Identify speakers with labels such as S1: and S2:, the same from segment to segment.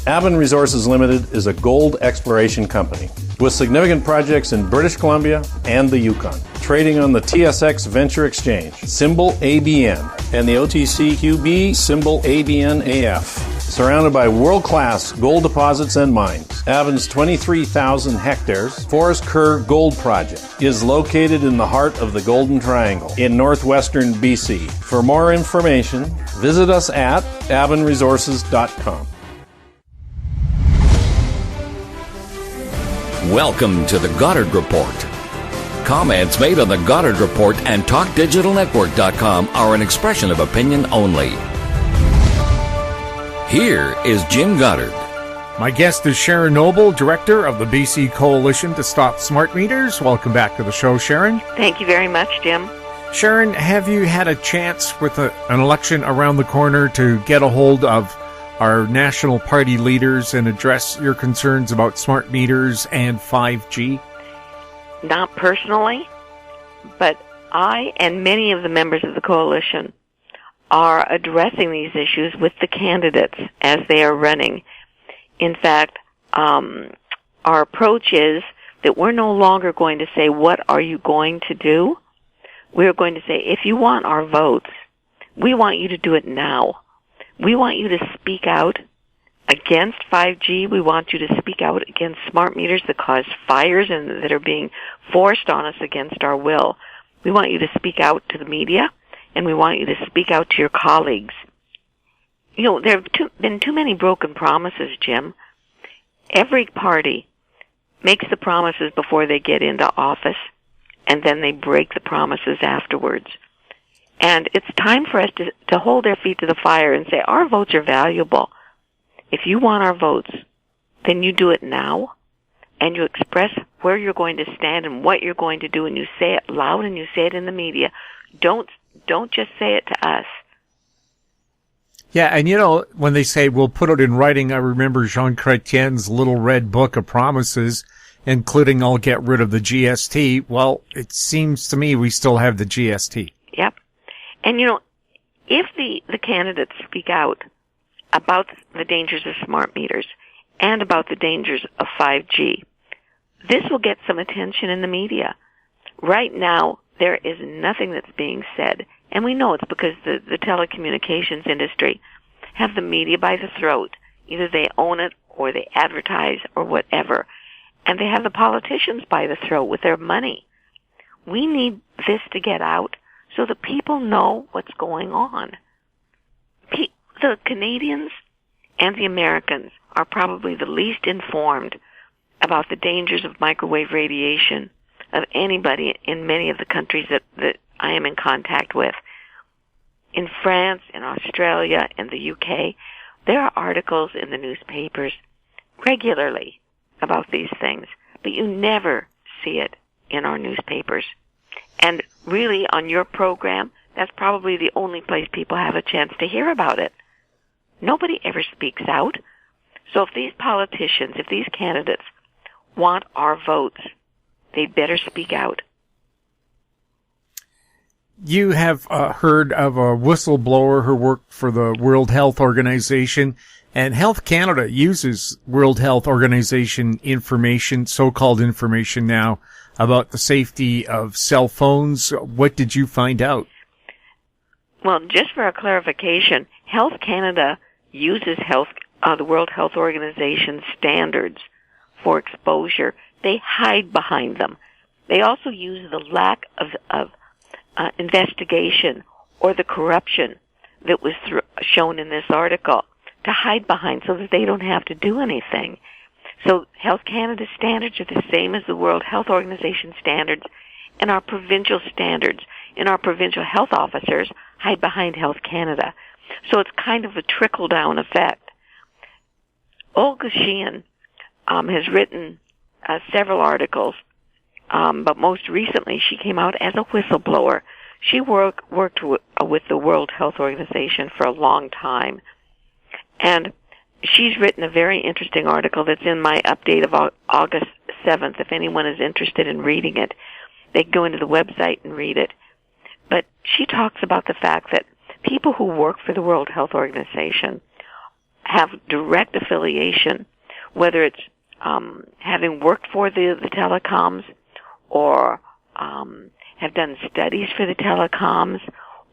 S1: Avon Resources Limited is a gold exploration company with significant projects in British Columbia and the Yukon, trading on the TSX Venture Exchange, symbol ABN, and the OTCQB, symbol ABNAF. Surrounded by world-class gold deposits and mines, Avon's 23,000 hectares Forest Kerr Gold Project is located in the heart of the Golden Triangle in northwestern BC. For more information, visit us at avonresources.com.
S2: Welcome to the Goddard Report. Comments made on the Goddard Report and TalkDigitalNetwork.com are an expression of opinion only. Here is Jim Goddard.
S3: My guest is Sharon Noble, Director of the BC Coalition to Stop Smart Meters. Welcome back to the show, Sharon.
S4: Thank you very much, Jim.
S3: Sharon, have you had a chance with an election around the corner to get a hold of our national party leaders and address your concerns about smart meters and 5G?
S4: Not personally, but I and many of the members of the coalition are addressing these issues with the candidates as they are running. In fact, our approach is that we're no longer going to say, what are you going to do? We're going to say, if you want our votes, we want you to do it now. We want you to speak out against 5G. We want you to speak out against smart meters that cause fires and that are being forced on us against our will. We want you to speak out to the media, and we want you to speak out to your colleagues. You know, there have been too many broken promises, Jim. Every party makes the promises before they get into office, and then they break the promises afterwards. And it's time for us to hold their feet to the fire and say, our votes are valuable. If you want our votes, then you do it now, and you express where you're going to stand and what you're going to do, and you say it loud and you say it in the media. Don't just say it to us.
S3: Yeah, and you know, when they say we'll put it in writing, I remember Jean Chrétien's little red book of promises, including I'll get rid of the GST. Well, it seems to me we still have the GST.
S4: Yep. And you know, if the candidates speak out about the dangers of smart meters and about the dangers of 5G, this will get some attention in the media. Right now, there is nothing that's being said, and we know it's because the telecommunications industry have the media by the throat. Either they own it or they advertise or whatever, and they have the politicians by the throat with their money. We need this to get out so that people know what's going on. The Canadians and the Americans are probably the least informed about the dangers of microwave radiation of anybody in many of the countries that I am in contact with. In France, in Australia, in the UK, there are articles in the newspapers regularly about these things, but you never see it in our newspapers. And really, on your program, that's probably the only place people have a chance to hear about it. Nobody ever speaks out. So if these politicians, if these candidates want our votes, they'd better speak out.
S3: You have heard of a whistleblower who worked for the World Health Organization, and Health Canada uses World Health Organization information, so-called information now, about the safety of cell phones. What did you find out?
S4: Well, just for a clarification, Health Canada uses the World Health Organization standards for exposure. They hide behind them. They also use the lack of investigation or the corruption that was shown in this article to hide behind so that they don't have to do anything. So Health Canada's standards are the same as the World Health Organization standards, and our provincial standards and our provincial health officers hide behind Health Canada. So it's kind of a trickle-down effect. Olga Sheehan has written several articles, but most recently she came out as a whistleblower. She worked with the World Health Organization for a long time, and she's written a very interesting article that's in my update of August 7th. If anyone is interested in reading it, they can go into the website and read it. But she talks about the fact that people who work for the World Health Organization have direct affiliation, whether it's having worked for the telecoms or have done studies for the telecoms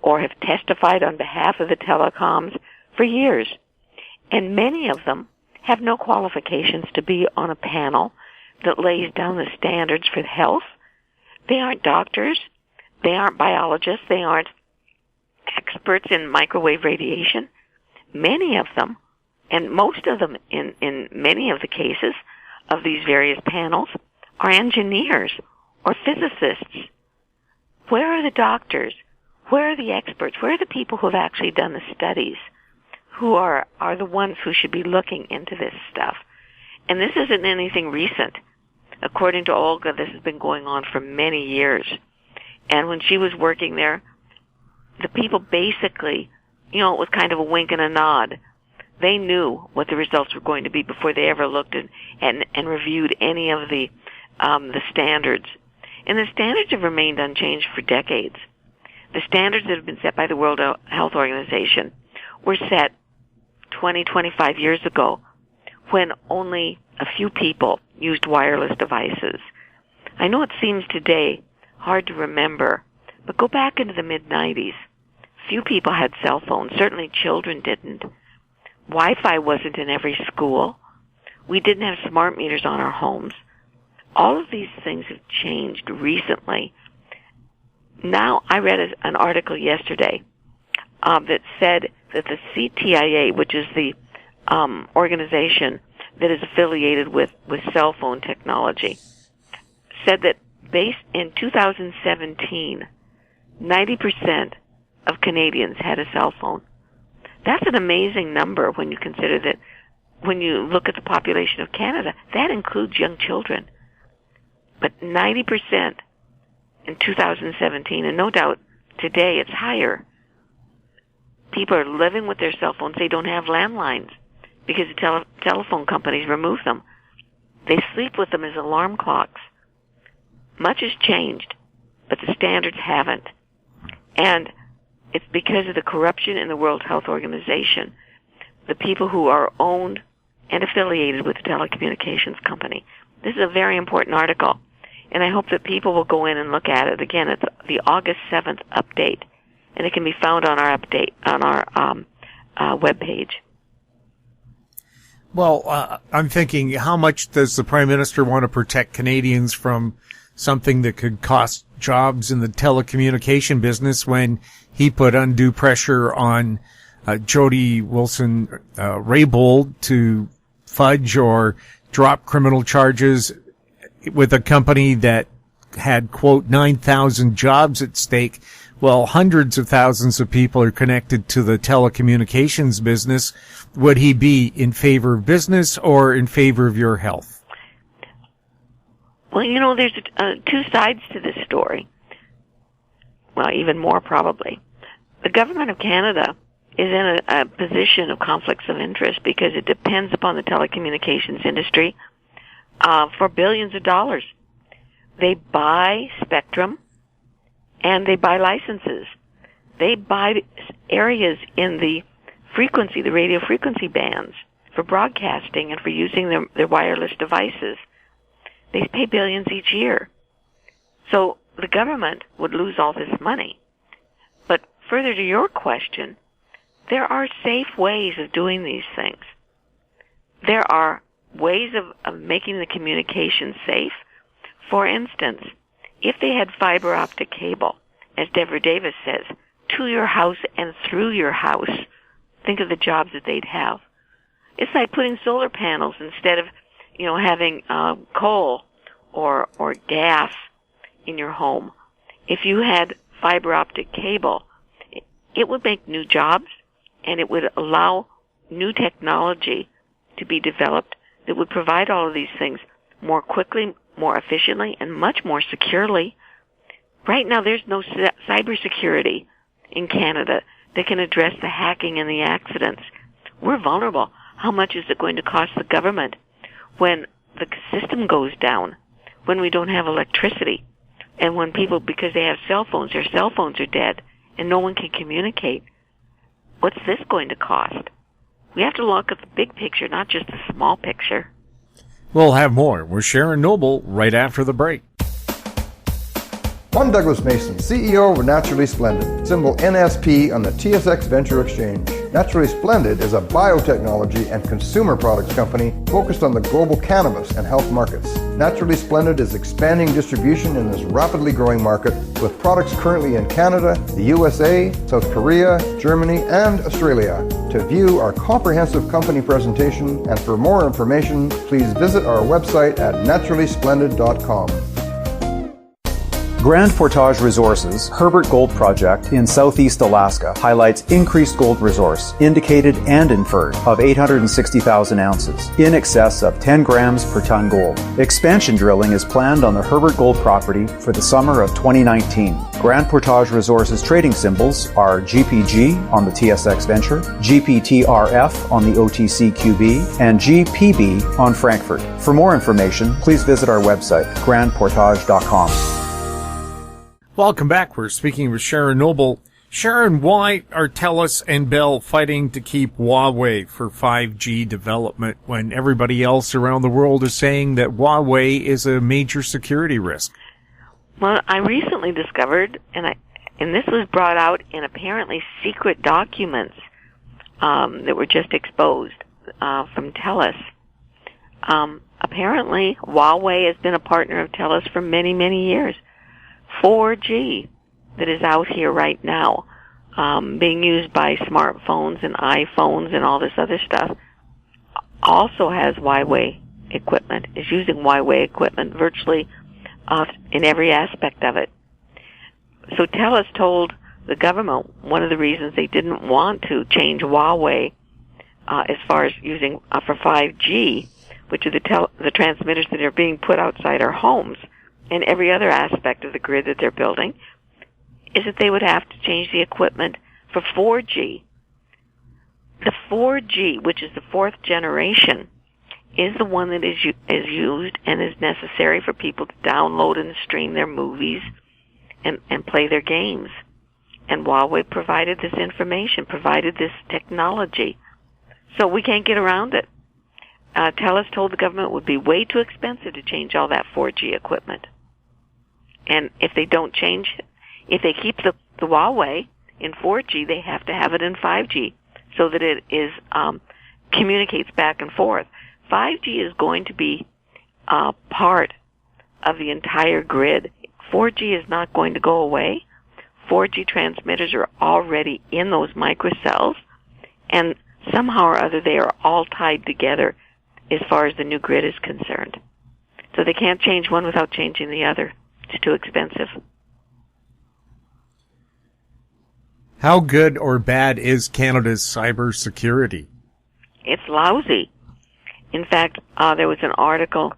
S4: or have testified on behalf of the telecoms for years. And many of them have no qualifications to be on a panel that lays down the standards for health. They aren't doctors. They aren't biologists. They aren't experts in microwave radiation. Many of them, and most of them in many of the cases of these various panels, are engineers or physicists. Where are the doctors? Where are the experts? Where are the people who have actually done the studies? Who are the ones who should be looking into this stuff? And this isn't anything recent. According to Olga, this has been going on for many years. And when she was working there, the people basically, it was kind of a wink and a nod. They knew what the results were going to be before they ever looked and reviewed any of the standards. And the standards have remained unchanged for decades. The standards that have been set by the World Health Organization were set 20, 25 years ago when only a few people used wireless devices. I know it seems today hard to remember, but go back into the mid-90s. Few people had cell phones. Certainly children didn't. Wi-Fi wasn't in every school. We didn't have smart meters on our homes. All of these things have changed recently. Now, I read an article yesterday that said that the CTIA, which is the organization that is affiliated with cell phone technology, said that based in 2017, 90% of Canadians had a cell phone. That's an amazing number when you consider that when you look at the population of Canada, that includes young children. But 90% in 2017, and no doubt today it's higher. People are living with their cell phones. They don't have landlines because the telephone companies remove them. They sleep with them as alarm clocks. Much has changed, but the standards haven't. And it's because of the corruption in the World Health Organization. The people who are owned and affiliated with the telecommunications company. This is a very important article, and I hope that people will go in and look at it. Again, it's the August 7th update, and it can be found on our update on our webpage.
S3: Well, I'm thinking, how much does the Prime Minister want to protect Canadians from something that could cost jobs in the telecommunication business when he put undue pressure on Jody Wilson-Raybould to fudge or drop criminal charges with a company that had, quote, 9,000 jobs at stake. Well, hundreds of thousands of people are connected to the telecommunications business. Would he be in favor of business or in favor of your health?
S4: Well, there's two sides to this story. Well, even more probably. The government of Canada is in a position of conflicts of interest because it depends upon the telecommunications industry for billions of dollars. They buy spectrum and they buy licenses. They buy areas in the frequency, the radio frequency bands for broadcasting and for using their wireless devices. They pay billions each year. So the government would lose all this money. But further to your question, there are safe ways of doing these things. There are ways of making the communication safe. For instance, if they had fiber optic cable, as Deborah Davis says, to your house and through your house, think of the jobs that they'd have. It's like putting solar panels instead of, having coal or gas in your home. If you had fiber optic cable, it would make new jobs and it would allow new technology to be developed that would provide all of these things more quickly, more efficiently, and much more securely. Right now, there's no cybersecurity in Canada that can address the hacking and the accidents. We're vulnerable. How much is it going to cost the government when the system goes down, when we don't have electricity, and when people, because they have cell phones, their cell phones are dead, and no one can communicate? What's this going to cost? We have to look at the big picture, not just the small picture.
S3: We'll have more with Sharon Noble right after the break.
S5: I'm Douglas Mason, CEO of Naturally Splendid, symbol NSP on the TSX Venture Exchange. Naturally Splendid is a biotechnology and consumer products company focused on the global cannabis and health markets. Naturally Splendid is expanding distribution in this rapidly growing market with products currently in Canada, the USA, South Korea, Germany, and Australia. To view our comprehensive company presentation and for more information, please visit our website at naturallysplendid.com.
S6: Grand Portage Resources' Herbert Gold Project in southeast Alaska highlights increased gold resource, indicated and inferred, of 860,000 ounces, in excess of 10 grams per ton gold. Expansion drilling is planned on the Herbert Gold property for the summer of 2019. Grand Portage Resources trading symbols are GPG on the TSX Venture, GPTRF on the OTCQB, and GPB on Frankfurt. For more information, please visit our website, grandportage.com.
S3: Welcome back. We're speaking with Sharon Noble. Sharon, why are TELUS and Bell fighting to keep Huawei for 5G development when everybody else around the world is saying that Huawei is a major security risk?
S4: Well, I recently discovered, and this was brought out in apparently secret documents that were just exposed from TELUS. Apparently, Huawei has been a partner of TELUS for many, many years. 4G that is out here right now, being used by smartphones and iPhones and all this other stuff, also has Huawei equipment, is using Huawei equipment virtually in every aspect of it. So TELUS told the government one of the reasons they didn't want to change Huawei as far as using for 5G, which are the transmitters that are being put outside our homes, and every other aspect of the grid that they're building, is that they would have to change the equipment for 4G. The 4G, which is the fourth generation, is the one that is used and is necessary for people to download and stream their movies and play their games. And Huawei provided this information, provided this technology. So we can't get around it. TELUS told the government it would be way too expensive to change all that 4G equipment. And if they don't change it, if they keep the Huawei in 4G, they have to have it in 5G so that it is communicates back and forth. 5G is going to be part of the entire grid. 4G is not going to go away. 4G transmitters are already in those microcells, and somehow or other they are all tied together as far as the new grid is concerned. So they can't change one without changing the other. It's too expensive.
S3: How good or bad is Canada's cybersecurity?
S4: It's lousy. In fact, there was an article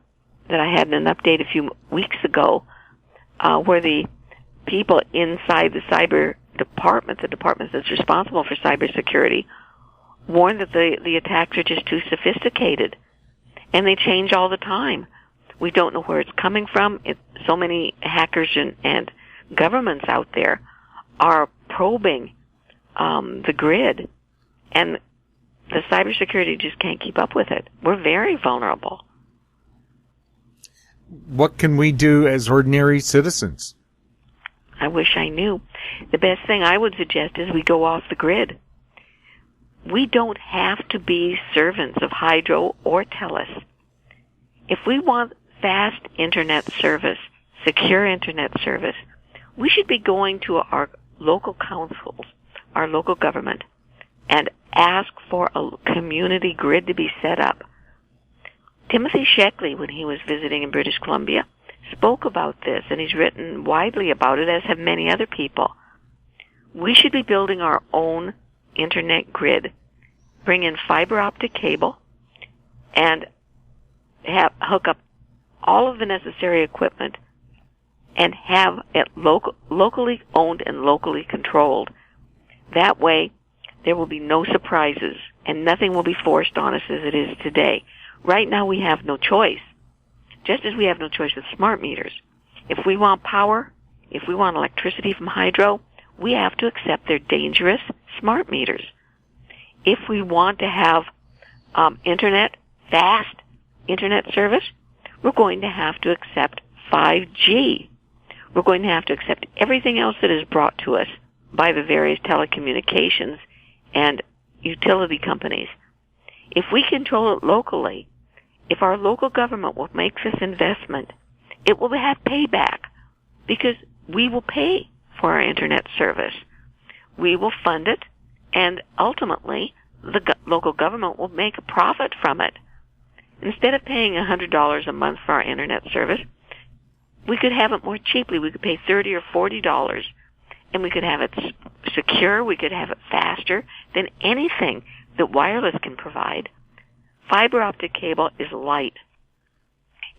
S4: that I had in an update a few weeks ago where the people inside the cyber department, the department that's responsible for cybersecurity, warned that the attacks are just too sophisticated. And they change all the time. We don't know where it's coming from. So many hackers and governments out there are probing the grid, and the cybersecurity just can't keep up with it. We're very vulnerable.
S3: What can we do as ordinary citizens?
S4: I wish I knew. The best thing I would suggest is we go off the grid. We don't have to be servants of Hydro or TELUS. If we want fast internet service, secure internet service, we should be going to our local councils, our local government, and ask for a community grid to be set up. Timothy Sheckley, when he was visiting in British Columbia, spoke about this, and he's written widely about it, as have many other people. We should be building our own internet grid, bring in fiber optic cable, and hook up all of the necessary equipment and have it locally owned and locally controlled. That way, there will be no surprises and nothing will be forced on us as it is today. Right now, we have no choice, just as we have no choice with smart meters. If we want power, if we want electricity from Hydro, we have to accept their dangerous smart meters. if we want to have fast internet service, we're going to have to accept 5G. We're going to have to accept everything else that is brought to us by the various telecommunications and utility companies. If we control it locally, if our local government will make this investment, it will have payback because we will pay for our internet service. We will fund it, and ultimately the local government will make a profit from it. Instead of paying $100 a month for our internet service, we could have it more cheaply. We could pay $30 or $40, and we could have it secure. We could have it faster than anything that wireless can provide. Fiber optic cable is light,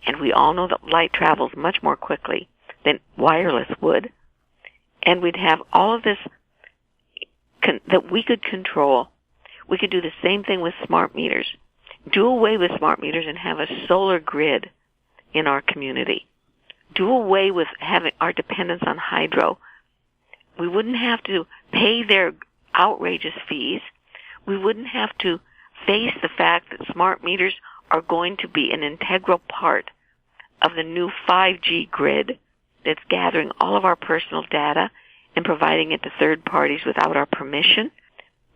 S4: and we all know that light travels much more quickly than wireless would. And we'd have all of this that we could control. We could do the same thing with smart meters. Do away with smart meters and have a solar grid in our community. Do away with having our dependence on hydro. We wouldn't have to pay their outrageous fees. We wouldn't have to face the fact that smart meters are going to be an integral part of the new 5G grid that's gathering all of our personal data and providing it to third parties without our permission.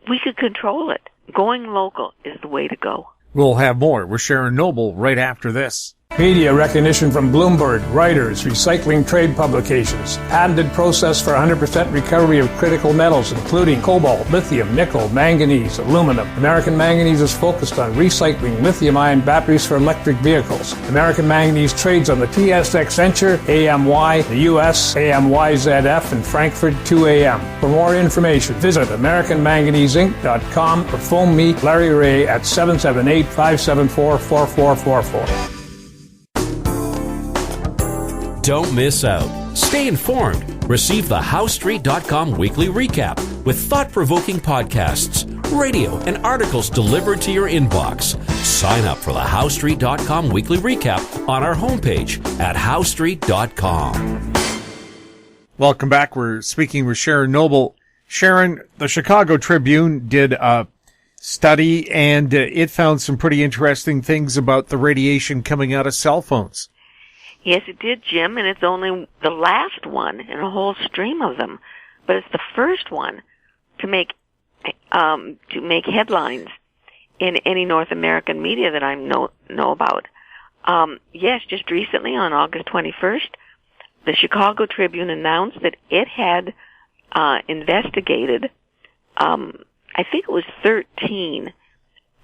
S4: We could control it. Going local is the way to go.
S3: We'll have more with Sharon Noble right after this.
S7: Media recognition from Bloomberg, Reuters, recycling trade publications, patented process for 100% recovery of critical metals, including cobalt, lithium, nickel, manganese, aluminum. American Manganese is focused on recycling lithium-ion batteries for electric vehicles. American Manganese trades on the TSX Venture, AMY, the US, AMYZF, and Frankfurt 2AM. For more information, visit AmericanManganeseInc.com or phone me, Larry Ray, at 778-574-4444.
S8: Don't miss out. Stay informed. Receive the HowStreet.com weekly recap with thought-provoking podcasts, radio, and articles delivered to your inbox. Sign up for the HowStreet.com weekly recap on our homepage at HowStreet.com.
S3: Welcome back. We're speaking with Sharon Noble. Sharon, the Chicago Tribune did a study, and it found some pretty interesting things about the radiation coming out of cell phones.
S4: Yes, it did, Jim, and it's only the last one in a whole stream of them. But it's the first one to make headlines in any North American media that I know about. Yes, just recently on August 21st, the Chicago Tribune announced that it had investigated, I think it was 13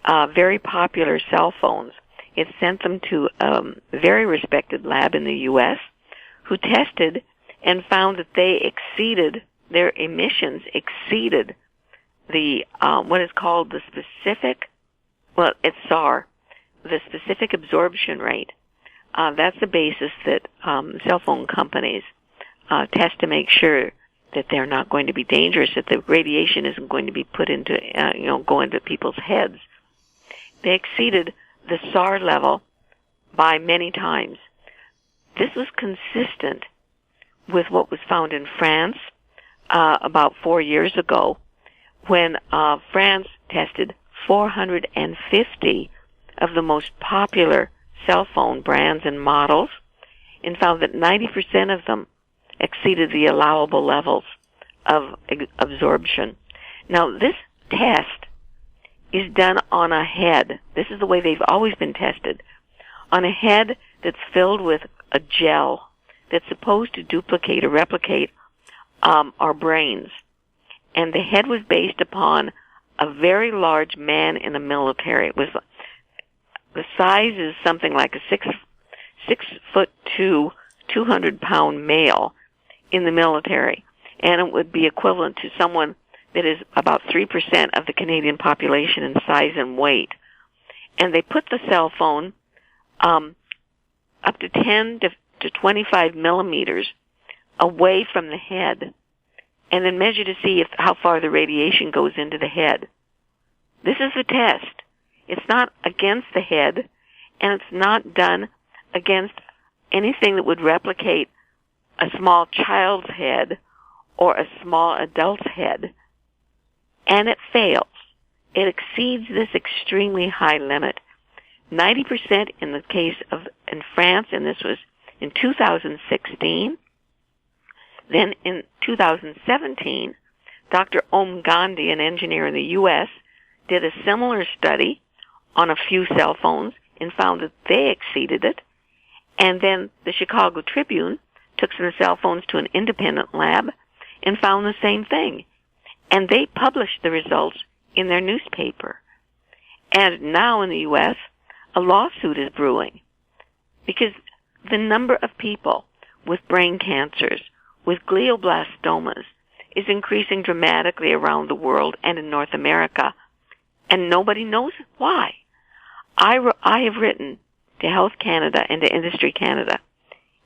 S4: very popular cell phones. It sent them to a very respected lab in the U.S. who tested and found that their emissions exceeded the, what is called the specific, well, it's SAR, the specific absorption rate. That's the basis that cell phone companies test to make sure that they're not going to be dangerous, that the radiation isn't going to be put into, go into people's heads. They exceeded the SAR level by many times. This was consistent with what was found in France about 4 years ago when France tested 450 of the most popular cell phone brands and models and found that 90% of them exceeded the allowable levels of absorption. Now, this test is done on a head. This is the way they've always been tested. On a head that's filled with a gel that's supposed to duplicate or replicate our brains. And the head was based upon a very large man in the military. It was, the size is something like a 6'2", 200-pound male in the military. And it would be equivalent to someone that is about 3% of the Canadian population in size and weight. And they put the cell phone up to 10 to 25 millimeters away from the head and then measure to see how far the radiation goes into the head. This is the test. It's not against the head, and it's not done against anything that would replicate a small child's head or a small adult's head. And it fails. it exceeds this extremely high limit. 90% in the case of in France, and this was in 2016. Then in 2017, Dr. Om Gandhi, an engineer in the U.S., did a similar study on a few cell phones and found that they exceeded it. And then the Chicago Tribune took some cell phones to an independent lab and found the same thing. And they published the results in their newspaper. And now in the U.S., a lawsuit is brewing because the number of people with brain cancers, with glioblastomas, is increasing dramatically around the world and in North America, and nobody knows why. I have written to Health Canada and to Industry Canada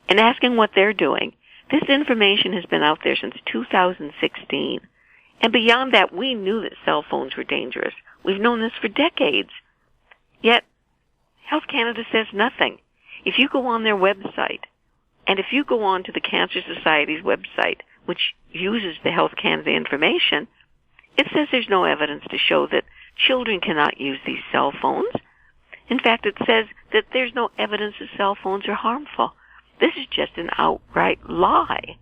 S4: and asking what they're doing. This information has been out there since 2016. And beyond that, we knew that cell phones were dangerous. We've known this for decades. Yet, Health Canada says nothing. If you go on their website, and if you go on to the Cancer Society's website, which uses the Health Canada information, it says there's no evidence to show that children cannot use these cell phones. In fact, it says that there's no evidence that cell phones are harmful. This is just an outright lie.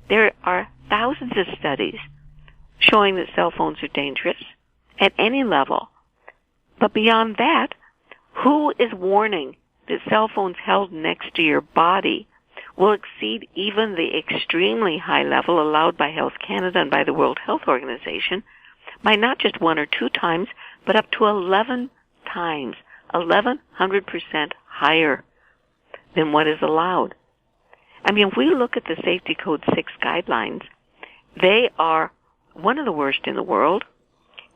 S4: There are thousands of studies showing that cell phones are dangerous at any level. But beyond that, who is warning that cell phones held next to your body will exceed even the extremely high level allowed by Health Canada and by the World Health Organization by not just 1 or 2 times, but up to 11 times, 1,100% higher than what is allowed. I mean, if we look at the Safety Code 6 guidelines, they are one of the worst in the world,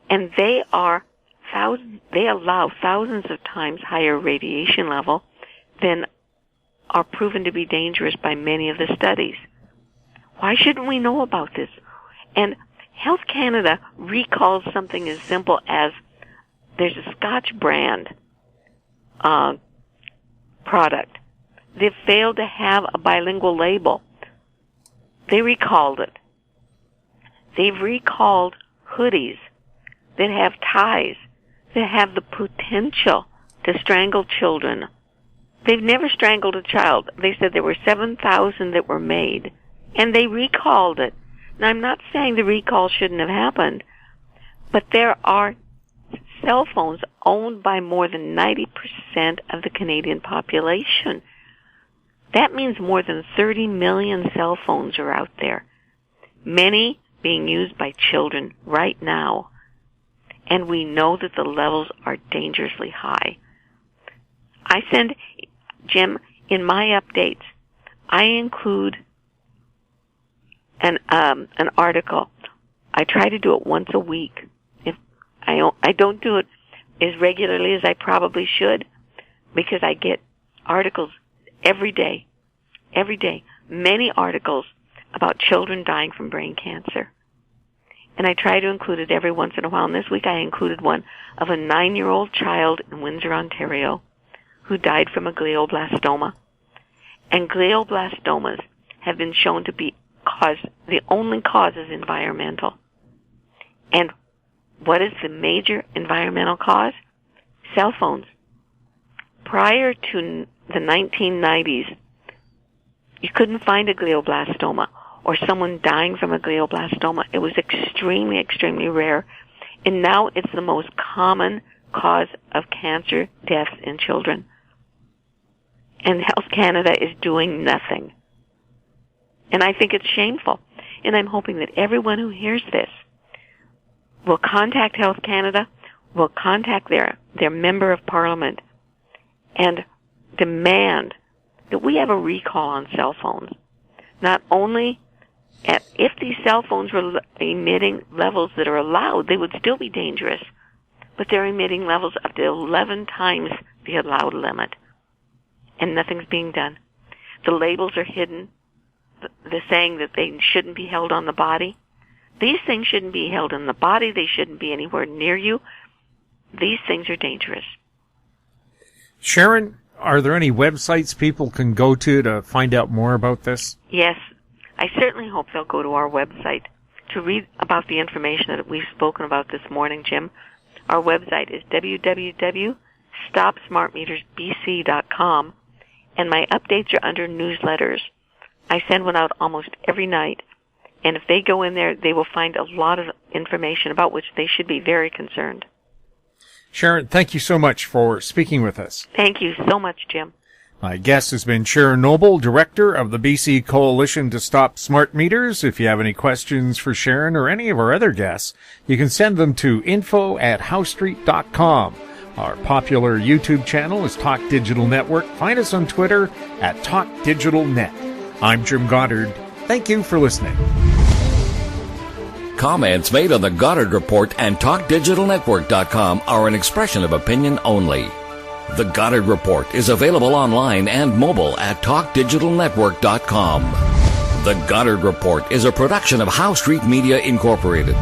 S4: and they allow thousands of times higher radiation level than are proven to be dangerous by many of the studies. Why shouldn't we know about this? And Health Canada recalls something as simple as there's a Scotch brand product. They've failed to have a bilingual label. They recalled it. They've recalled hoodies that have ties that have the potential to strangle children. They've never strangled a child. They said there were 7,000 that were made, and they recalled it. Now, I'm not saying the recall shouldn't have happened, but there are cell phones owned by more than 90% of the Canadian population. That means more than 30 million cell phones are out there, many being used by children right now. And we know that the levels are dangerously high. I send, Jim, in my updates, I include an article. I try to do it once a week. If I don't do it as regularly as I probably should, because I get articles every day, many articles about children dying from brain cancer. And I try to include it every once in a while. And this week I included one of a 9-year-old child in Windsor, Ontario, who died from a glioblastoma. And glioblastomas have been shown to be the only cause is environmental. And what is the major environmental cause? Cell phones. Prior to the 1990s, you couldn't find a glioblastoma or someone dying from a glioblastoma. It was extremely, extremely rare. And now it's the most common cause of cancer deaths in children. And Health Canada is doing nothing. And I think it's shameful. And I'm hoping that everyone who hears this will contact Health Canada, will contact their member of Parliament, and demand that we have a recall on cell phones. Not only if these cell phones were emitting levels that are allowed, they would still be dangerous. But they're emitting levels up to 11 times the allowed limit. And nothing's being done. The labels are hidden. They're saying that they shouldn't be held on the body. These things shouldn't be held in the body. They shouldn't be anywhere near you. These things are dangerous.
S3: Sharon, are there any websites people can go to find out more about this?
S4: Yes. I certainly hope they'll go to our website to read about the information that we've spoken about this morning, Jim. Our website is www.stopsmartmetersbc.com, and my updates are under newsletters. I send one out almost every night, and if they go in there, they will find a lot of information about which they should be very concerned.
S3: Sharon, thank you so much for speaking with us.
S4: Thank you so much, Jim.
S3: My guest has been Sharon Noble, Director of the BC Coalition to Stop Smart Meters. If you have any questions for Sharon or any of our other guests, you can send them to info@howstreet.com. Our popular YouTube channel is Talk Digital Network. Find us on Twitter at TalkDigitalNet. I'm Jim Goddard. Thank you for listening.
S2: Comments made on the Goddard Report and TalkDigitalNetwork.com are an expression of opinion only. The Goddard Report is available online and mobile at TalkDigitalNetwork.com. The Goddard Report is a production of Howe Street Media Incorporated.